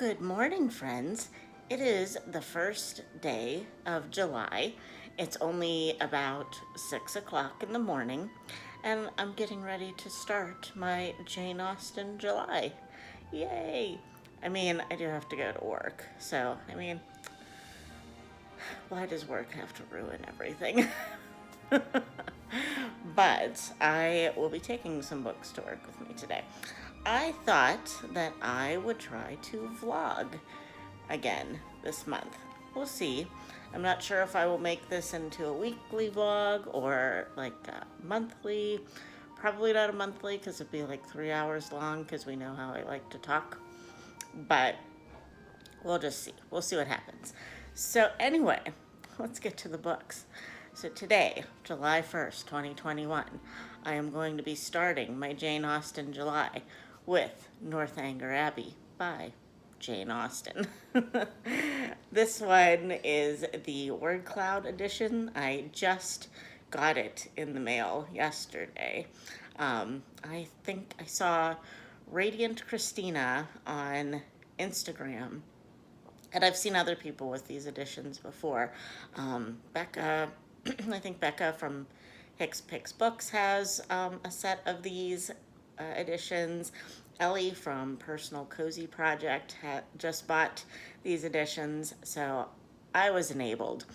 Good morning, friends. It is the first day of July. It's only about 6 o'clock in the morning, and I'm getting ready to start my Jane Austen July. Yay! I do have to go to work, so, why does work have to ruin everything? But I will be taking some books to work with me today. I thought that I would try to vlog again this month. We'll see. I'm not sure if I will make this into a weekly vlog or like a monthly. Probably not a monthly because it'd be like 3 hours long because we know how I like to talk. But we'll just see. We'll see what happens. So anyway, let's get to the books. So today, July 1st, 2021, I am going to be starting my Jane Austen July with Northanger Abbey by Jane Austen. This one is the word cloud edition. I just got it in the mail yesterday. I think I saw Radiant Christina on Instagram, and I've seen other people with these editions before. Becca, I think Becca from Hicks Picks Books has a set of these editions. Ellie from Personal Cozy Project just bought these editions, so I was enabled.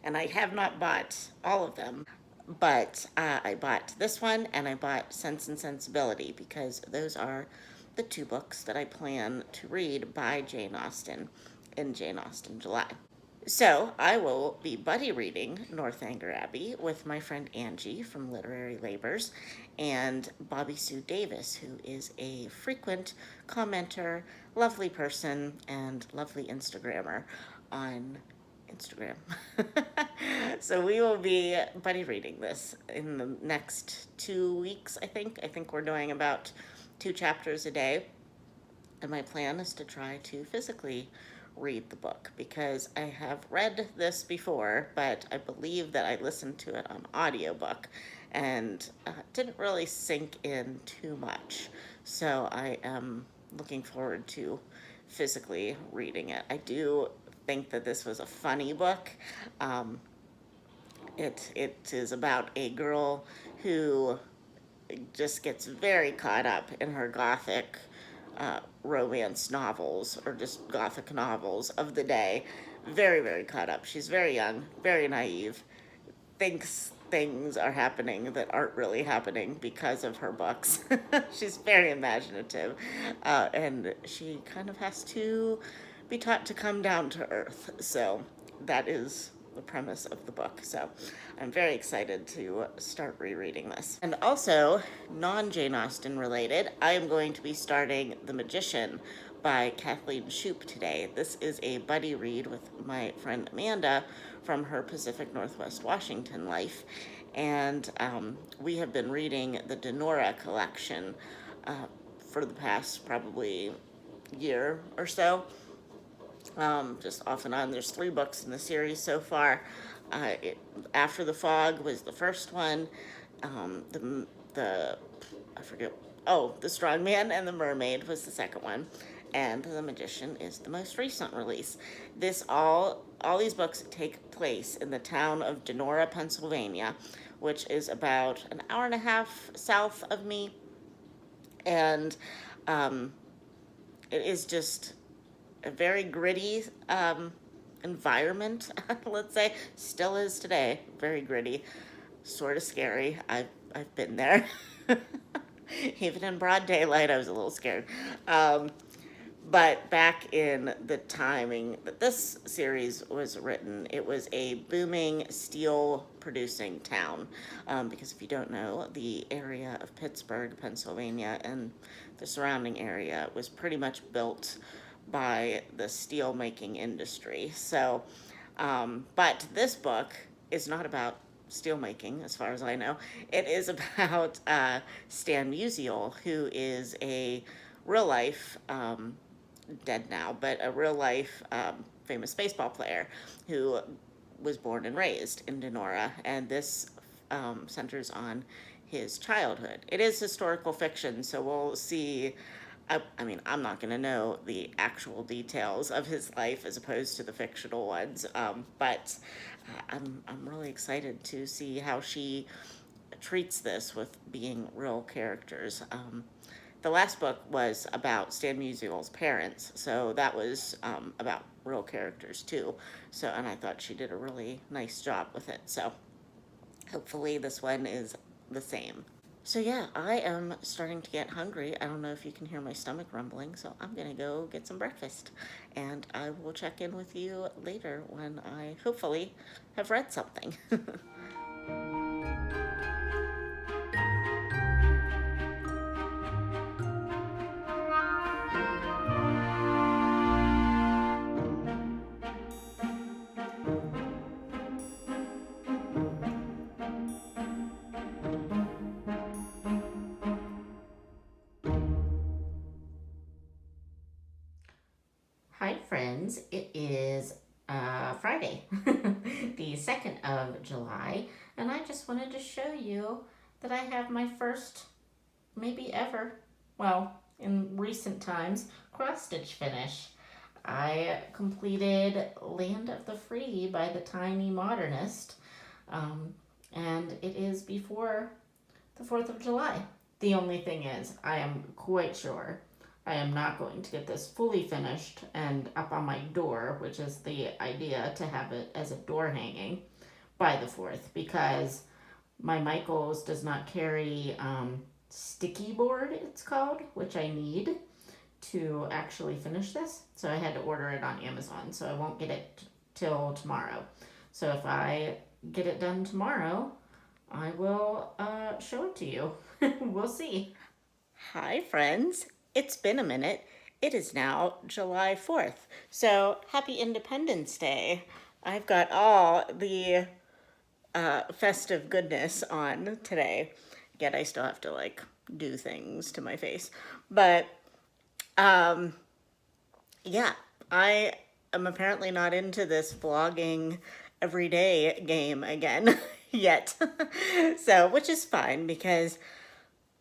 And I have not bought all of them, but I bought this one and I bought Sense and Sensibility because those are the two books that I plan to read by Jane Austen in Jane Austen July. So I will be buddy reading Northanger Abbey with my friend Angie from Literary Labors and Bobbie Sue Davis, who is a frequent commenter, lovely person, and lovely Instagrammer on Instagram. So we will be buddy reading this in the next 2 weeks, I think. I think we're doing about 2 chapters a day. And my plan is to try to physically read the book because I have read this before, but I believe that I listened to it on audiobook and didn't really sink in too much. So I am looking forward to physically reading it. I do think that this was a funny book. It is about a girl who just gets very caught up in her gothic romance novels or just gothic novels of the day. Very, very caught up. She's very young, very naive, thinks things are happening that aren't really happening because of her books. She's very imaginative, and she kind of has to be taught to come down to earth. So that is the premise of the book. So I'm very excited to start rereading this. And also, non-Jane Austen related, I am going to be starting The Magician by Kathleen Shoup today. This is a buddy read with my friend Amanda from her Pacific Northwest Washington life. And we have been reading the Denora collection for the past probably year or so. Just off and on. There's 3 books in the series so far. After the Fog was the first one. I forget. Oh, The Strong Man and the Mermaid was the second one, and The Magician is the most recent release. All these books take place in the town of Denora, Pennsylvania, which is about an hour and a half south of me, and it is just a very gritty environment, let's say. Still is today. Very gritty. Sort of scary. I've been there. Even in broad daylight, I was a little scared. But back in the timing that this series was written, it was a booming steel producing town. Because if you don't know, the area of Pittsburgh, Pennsylvania, and the surrounding area was pretty much built by the steel making industry. So, but this book is not about steelmaking, as far as I know. It is about Stan Musial, who is a real life, dead now, but a real life famous baseball player who was born and raised in Denora, and this centers on his childhood. It is historical fiction, so we'll see I mean, I'm not going to know the actual details of his life as opposed to the fictional ones, but I'm really excited to see how she treats this with being real characters. The last book was about Stan Musial's parents, so that was about real characters too. So, and I thought she did a really nice job with it. So, hopefully, this one is the same. So yeah, I am starting to get hungry. I don't know if you can hear my stomach rumbling, so I'm gonna go get some breakfast. And I will check in with you later when I hopefully have read something. Hi, friends. It is Friday, the 2nd of July, and I just wanted to show you that I have my first, maybe ever, well, in recent times, cross stitch finish. I completed Land of the Free by the Tiny Modernist, um, and it is before the 4th of July. The only thing is, I am quite sure I am not going to get this fully finished and up on my door, which is the idea to have it as a door hanging by the 4th, because my Michaels does not carry sticky board, it's called, which I need to actually finish this. So I had to order it on Amazon, so I won't get it till tomorrow. So if I get it done tomorrow, I will show it to you. We'll see. Hi, friends. It's been a minute. It is now July 4th. So happy Independence Day. I've got all the festive goodness on today. Yet I still have to like do things to my face. But yeah, I am apparently not into this vlogging everyday game again yet. So, which is fine because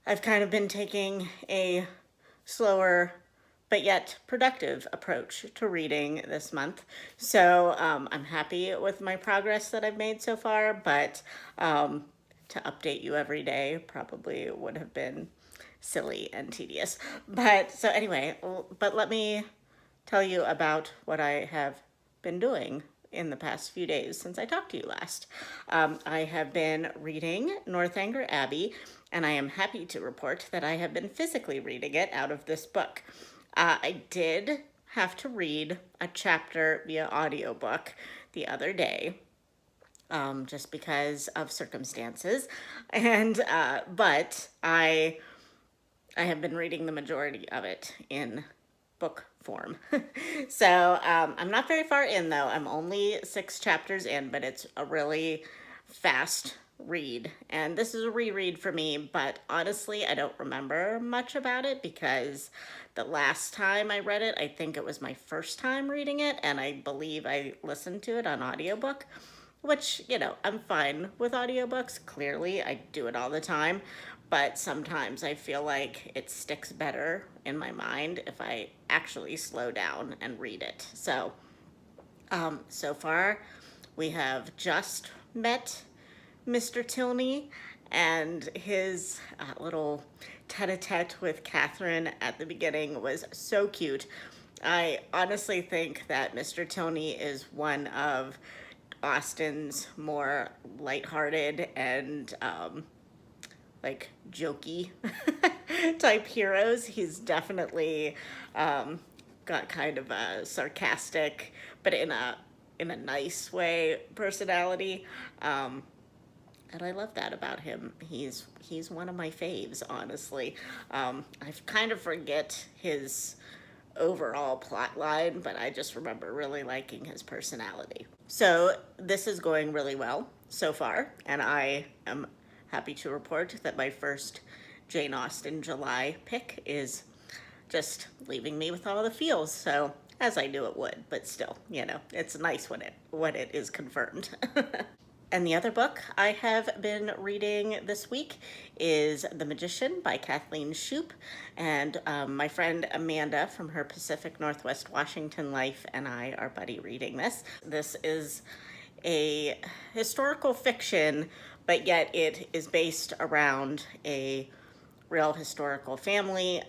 I've kind of been taking a slower but yet productive approach to reading this month. So I'm happy with my progress that I've made so far, but to update you every day probably would have been silly and tedious. But so anyway, but let me tell you about what I have been doing in the past few days since I talked to you last. I have been reading Northanger Abbey, and I am happy to report that I have been physically reading it out of this book. I did have to read a chapter via audiobook the other day, just because of circumstances, and but I have been reading the majority of it in book form. So I'm not very far in though. I'm only 6 chapters in, but it's a really fast read. And this is a reread for me, but honestly, I don't remember much about it because the last time I read it, I think it was my first time reading it, and I believe I listened to it on audiobook, which, you know, I'm fine with audiobooks. Clearly, I do it all the time, but sometimes I feel like it sticks better in my mind if I actually slow down and read it. So, so far, we have just met Mr. Tilney, and his little tete-a-tete with Catherine at the beginning was so cute. I honestly think that Mr. Tilney is one of Austen's more lighthearted and like jokey type heroes. He's definitely got kind of a sarcastic, but in a nice way, personality. And I love that about him. He's one of my faves, honestly. I kind of forget his overall plot line, but I just remember really liking his personality. So this is going really well so far, and I am happy to report that my first Jane Austen July pick is just leaving me with all the feels. So as I knew it would, but still, you know, it's nice when it is confirmed. And the other book I have been reading this week is The Magician by Kathleen Shoup. And my friend Amanda from her Pacific Northwest Washington life and I are buddy reading this. This is a historical fiction, but yet it is based around a real historical family.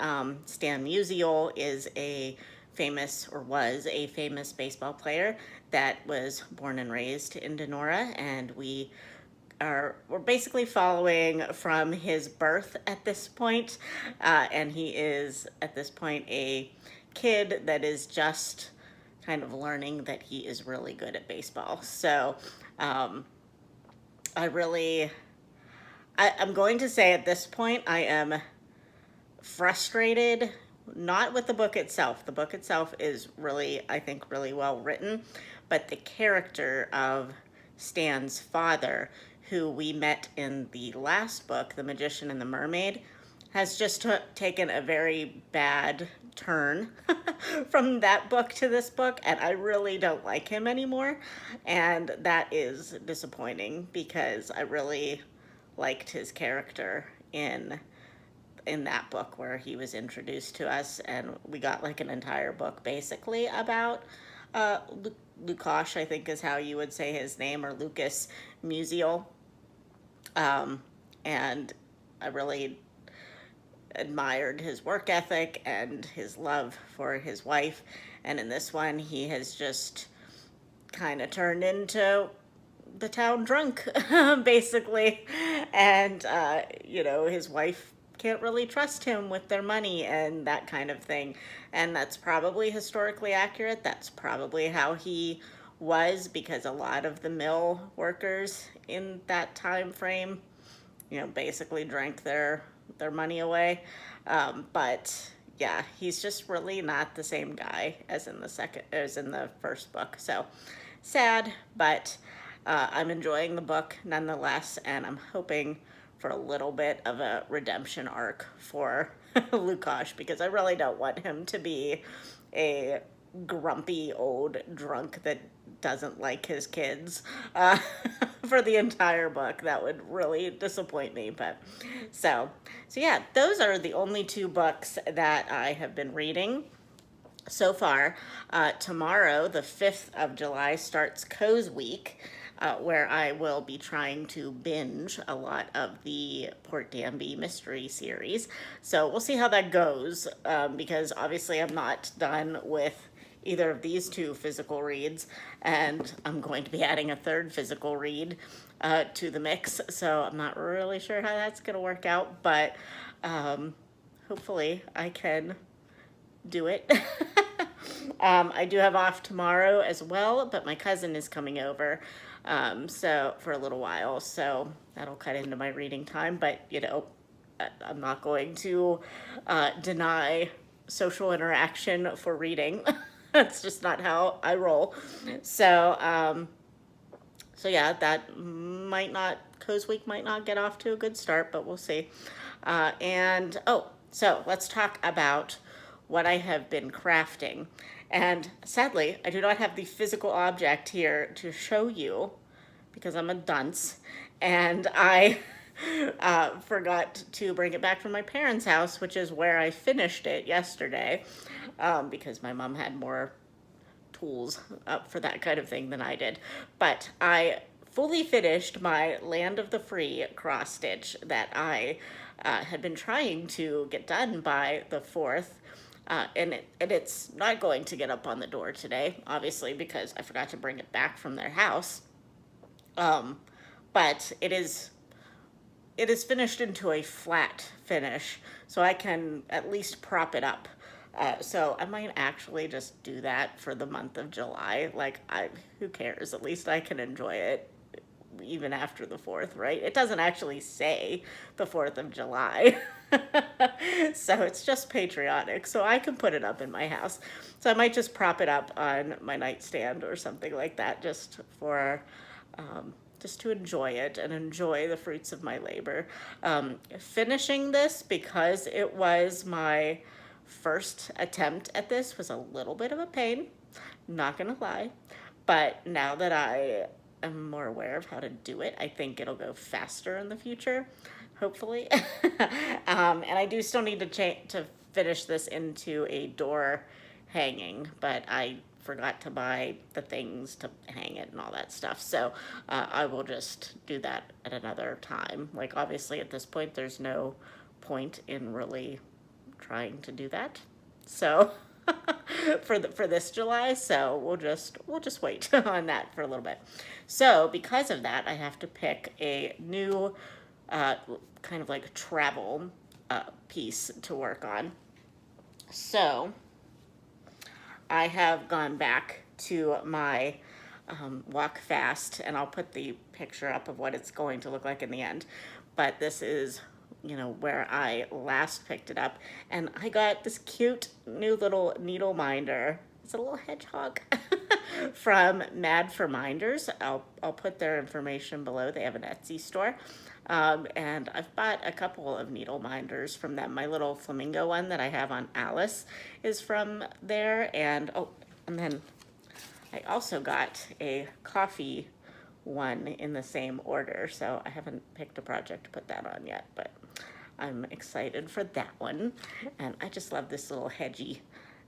Stan Musial is a famous, or was a famous baseball player that was born and raised in Denora, and we're basically following from his birth at this point, and he is at this point a kid that is just kind of learning that he is really good at baseball. So I'm going to say at this point I am frustrated, not with the book itself. The book itself is really, I think, really well written, but the character of Stan's father, who we met in the last book, The Magician and the Mermaid, has just taken a very bad turn from that book to this book, and I really don't like him anymore, and that is disappointing because I really liked his character in that book where he was introduced to us, and we got like an entire book basically about Lukash, I think is how you would say his name, or Lucas Musial. And I really admired his work ethic and his love for his wife. And in this one, he has just kind of turned into the town drunk, basically. And, his wife can't really trust him with their money and that kind of thing. And that's probably historically accurate. That's probably how he was, because a lot of the mill workers in that time frame, basically drank their money away. But yeah, he's just really not the same guy as in the first book. So sad, but I'm enjoying the book nonetheless, and I'm hoping for a little bit of a redemption arc for Lukash, because I really don't want him to be a grumpy old drunk that doesn't like his kids for the entire book. That would really disappoint me. But so yeah, those are the only two books that I have been reading so far. Tomorrow, the 5th of July, starts Co's Week, where I will be trying to binge a lot of the Port Danby mystery series. So we'll see how that goes, because obviously I'm not done with either of these two physical reads, and I'm going to be adding a third physical read to the mix. So I'm not really sure how that's going to work out, but hopefully I can do it. I do have off tomorrow as well, but my cousin is coming over, so for a little while, so that'll cut into my reading time. But I'm not going to deny social interaction for reading. That's just not how I roll. So yeah, that Co's Week might not get off to a good start, but we'll see. So let's talk about what I have been crafting. And sadly, I do not have the physical object here to show you because I'm a dunce, and I forgot to bring it back from my parents' house, which is where I finished it yesterday, because my mom had more tools up for that kind of thing than I did. But I fully finished my Land of the Free cross stitch that I had been trying to get done by the 4th. And it's not going to get up on the door today, obviously, because I forgot to bring it back from their house. But it is finished into a flat finish, so I can at least prop it up. So I might actually just do that for the month of July. Who cares? At least I can enjoy it even after the 4th, right? It doesn't actually say the 4th of July. So it's just patriotic, so I can put it up in my house. So I might just prop it up on my nightstand or something like that, just to enjoy it and enjoy the fruits of my labor. Finishing this, because it was my first attempt at this, was a little bit of a pain, not gonna lie. But now that I am more aware of how to do it. I think it'll go faster in the future, hopefully. And I do still need to finish this into a door hanging, but I forgot to buy the things to hang it and all that stuff. So I will just do that at another time. Like, obviously at this point, there's no point in really trying to do that. So for this July, so we'll just wait on that for a little bit. So because of that, I have to pick a new kind of like travel piece to work on. So I have gone back to my walk fast, and I'll put the picture up of what it's going to look like in the end. But this is, you know, where I last picked it up, and I got this cute new little needle minder. It's a little hedgehog from Mad for Minders. I'll put their information below. They have an Etsy store. And I've bought a couple of needle minders from them. My little flamingo one that I have on Alice is from there. And then I also got a coffee one in the same order. So I haven't picked a project to put that on yet, but I'm excited for that one. And I just love this little hedgy.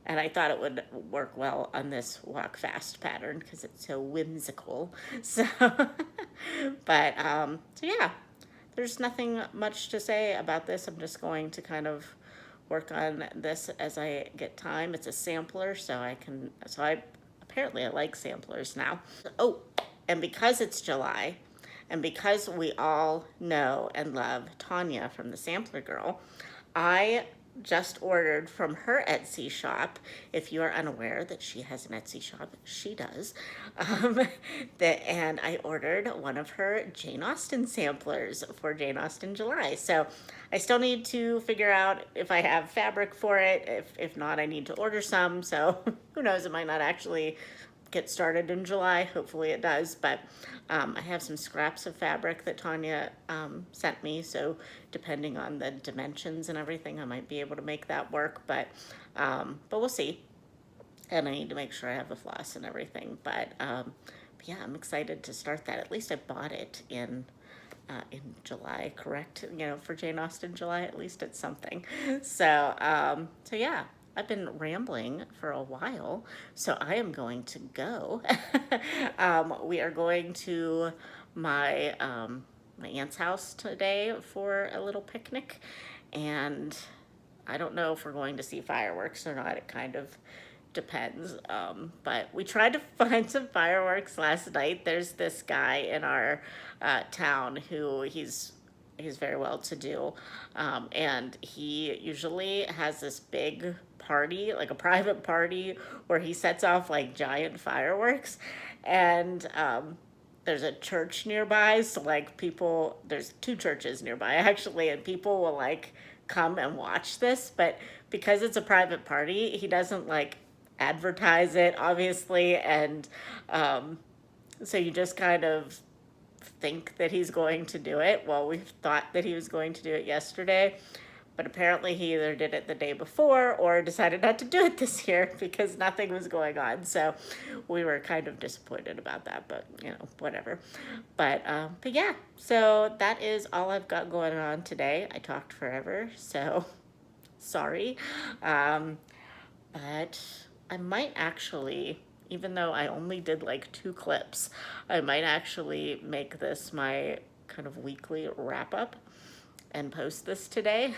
And I thought it would work well on this walk fast pattern because it's so whimsical. So, but, so yeah, there's nothing much to say about this. I'm just going to kind of work on this as I get time. It's a sampler, so apparently I like samplers now. Oh, and because it's July, and because we all know and love Tanya from the Sampler Girl, I just ordered from her Etsy shop. If you are unaware that she has an Etsy shop, she does. And I ordered one of her Jane Austen samplers for Jane Austen July. So I still need to figure out if I have fabric for it. If not, I need to order some. So who knows, it might not actually get started in July. Hopefully it does, but I have some scraps of fabric that Tanya sent me, so depending on the dimensions and everything, I might be able to make that work, but we'll see. And I need to make sure I have the floss and everything, but yeah, I'm excited to start that. At least I bought it in July, correct? You know, for Jane Austen July, at least it's something. So yeah. I've been rambling for a while, so I am going to go. We are going to my my aunt's house today for a little picnic, and I don't know if we're going to see fireworks or not. It kind of depends. But we tried to find some fireworks last night. There's this guy in our town who he's very well to do, and he usually has this big party, like a private party, where he sets off like giant fireworks, and there's a church nearby, so like there's two churches nearby actually, and people will like come and watch this, but because it's a private party, he doesn't like advertise it, obviously, and so you just kind of think that he's going to do it. Well, we thought that he was going to do it yesterday, but apparently he either did it the day before or decided not to do it this year because nothing was going on. So we were kind of disappointed about that, but you know, whatever. But yeah, so that is all I've got going on today. I talked forever, so sorry. But I might actually, even though I only did like 2 clips, I might actually make this my kind of weekly wrap up and post this today.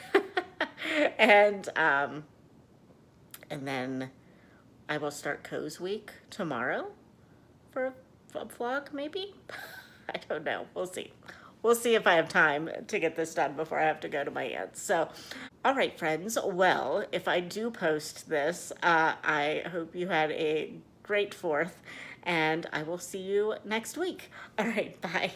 and then I will start Co's Week tomorrow for a vlog, maybe? I don't know. We'll see. We'll see if I have time to get this done before I have to go to my aunt's. So, all right, friends. Well, if I do post this, I hope you had a great 4th, and I will see you next week. All right, bye.